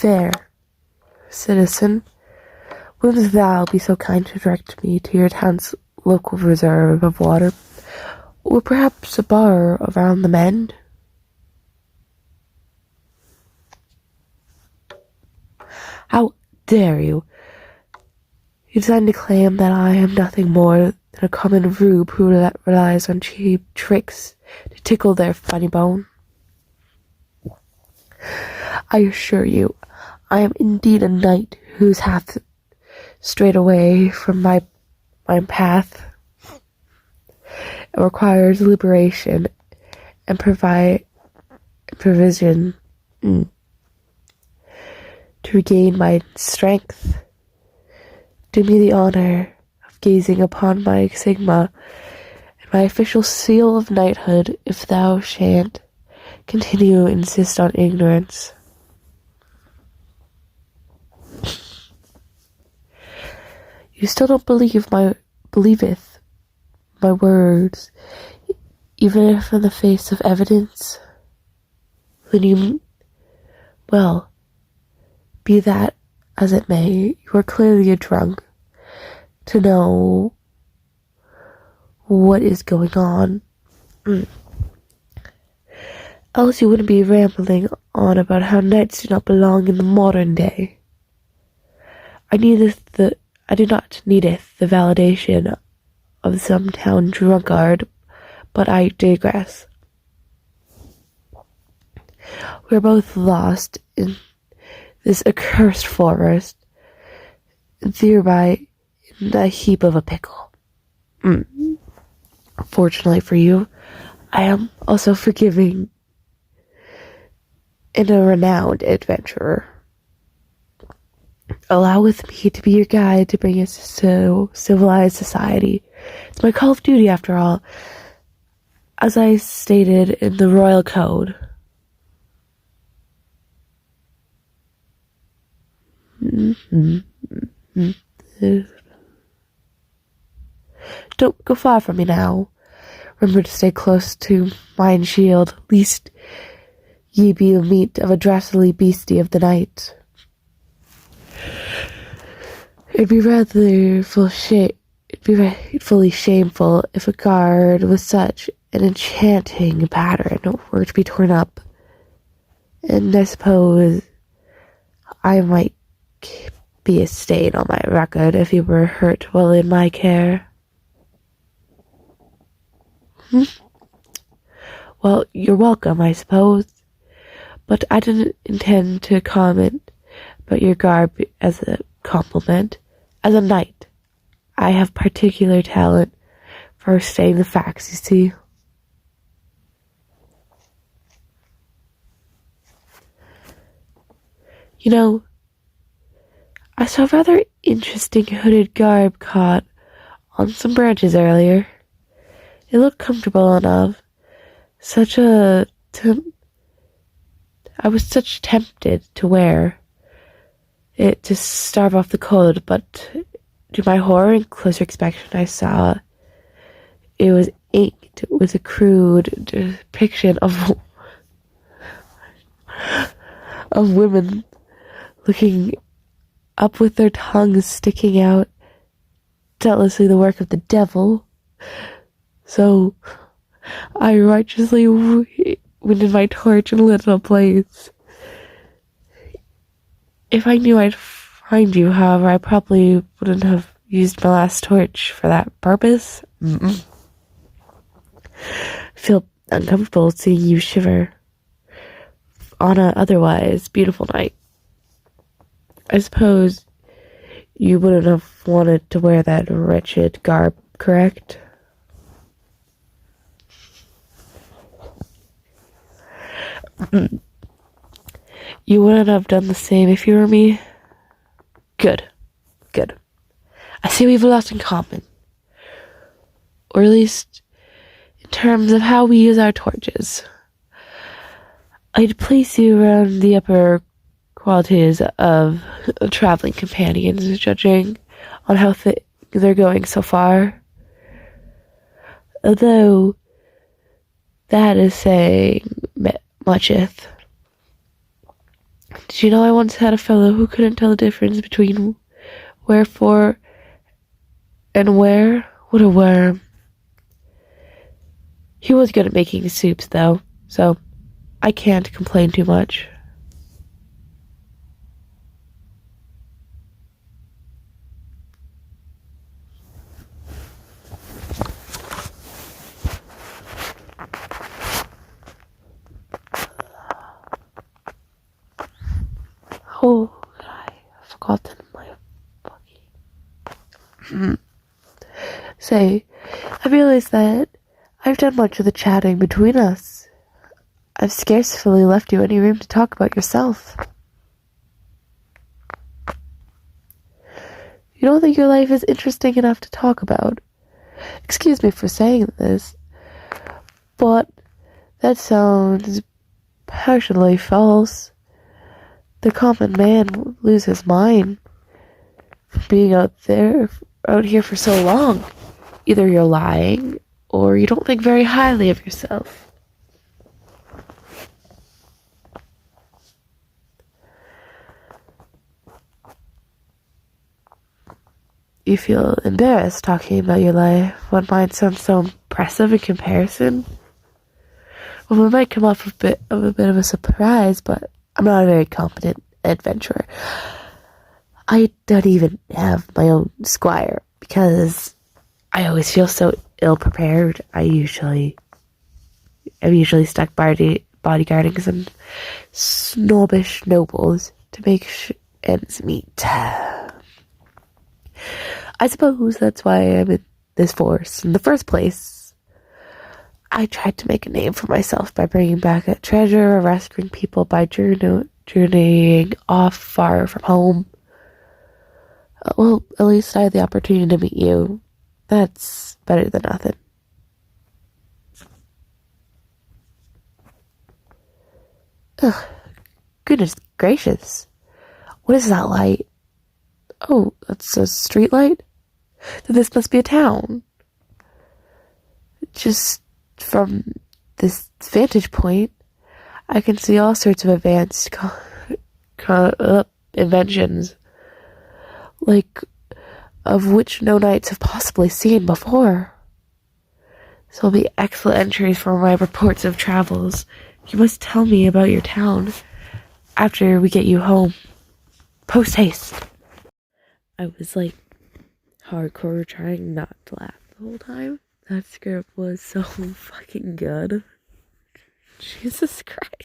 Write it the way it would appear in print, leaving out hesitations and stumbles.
Fair citizen, wouldn't thou be so kind to direct me to your town's local reserve of water, or perhaps a bar around the mend? How dare you? You design to claim that I am nothing more than a common rube who relies on cheap tricks to tickle their funny bone. I assure you, I am indeed a knight whose hath strayed away from my path. It requires liberation and provision to regain my strength. Do me the honor of gazing upon my sigma and my official seal of knighthood if thou shan't continue to insist on ignorance. You still don't believeth my words, even if in the face of evidence? Then well, be that as it may, you are clearly a drunk to know what is going on. Else you wouldn't be rambling on about how knights do not belong in the modern day. I do not needeth the validation of some town drunkard, but I digress. We are both lost in this accursed forest, and thereby in a heap of a pickle. Fortunately for you, I am also forgiving and a renowned adventurer. Allow with me to be your guide to bring us to civilized society. It's my call of duty, after all, as I stated in the Royal Code. Don't go far from me now. Remember to stay close to mine shield, lest ye be the meat of a dastardly beastie of the night. It'd be rightfully shameful if a guard with such an enchanting pattern were to be torn up. And I suppose I might be a stain on my record if you were hurt while in my care. Well, you're welcome, I suppose. But I didn't intend to comment about your garb as a compliment. As a knight, I have particular talent for stating the facts, you see. You know, I saw a rather interesting hooded garb caught on some branches earlier. It looked comfortable enough. I was such tempted to wear it to starve off the cold, but to my horror and closer inspection, I saw it was inked with a crude depiction of women looking up with their tongues sticking out, doubtlessly the work of the devil. So I righteously winded my torch and lit it ablaze. If I knew I'd find you, however, I probably wouldn't have used my last torch for that purpose. I feel uncomfortable seeing you shiver on a otherwise beautiful night. I suppose you wouldn't have wanted to wear that wretched garb, correct? You wouldn't have done the same if you were me? Good. I see we have a lot in common. Or at least in terms of how we use our torches. I'd place you around the upper qualities of traveling companions, judging on how they're going so far. Although that is saying mucheth. Did Did you know I once had a fellow who couldn't tell the difference between wherefore and where? What a worm. He was good at making soups, though, so I can't complain too much. Oh, I forgot my fucking... Say, I realized that I've done much of the chatting between us. I've scarcely left you any room to talk about yourself. You don't think your life is interesting enough to talk about? Excuse me for saying this, but that sounds partially false. The common man will lose his mind being out here for so long. Either you're lying, or you don't think very highly of yourself. You feel embarrassed talking about your life when mine sounds so impressive in comparison? Well, it might come off a bit of a surprise, but I'm not a very competent adventurer. I don't even have my own squire because I always feel so ill-prepared. I'm usually stuck bodyguarding some snobbish nobles to make ends meet. I suppose that's why I'm in this force in the first place. I tried to make a name for myself by bringing back a treasure or rescuing people by journeying off far from home. Well, at least I had the opportunity to meet you. That's better than nothing. Ugh, goodness gracious. What is that light? Oh, that's a street light? Then this must be a town. Just from this vantage point, I can see all sorts of advanced inventions, like of which no knights have possibly seen before. This will be excellent entries for my reports of travels. You must tell me about your town after we get you home. Post haste. I was like hardcore trying not to laugh the whole time. That script was so fucking good. Jesus Christ.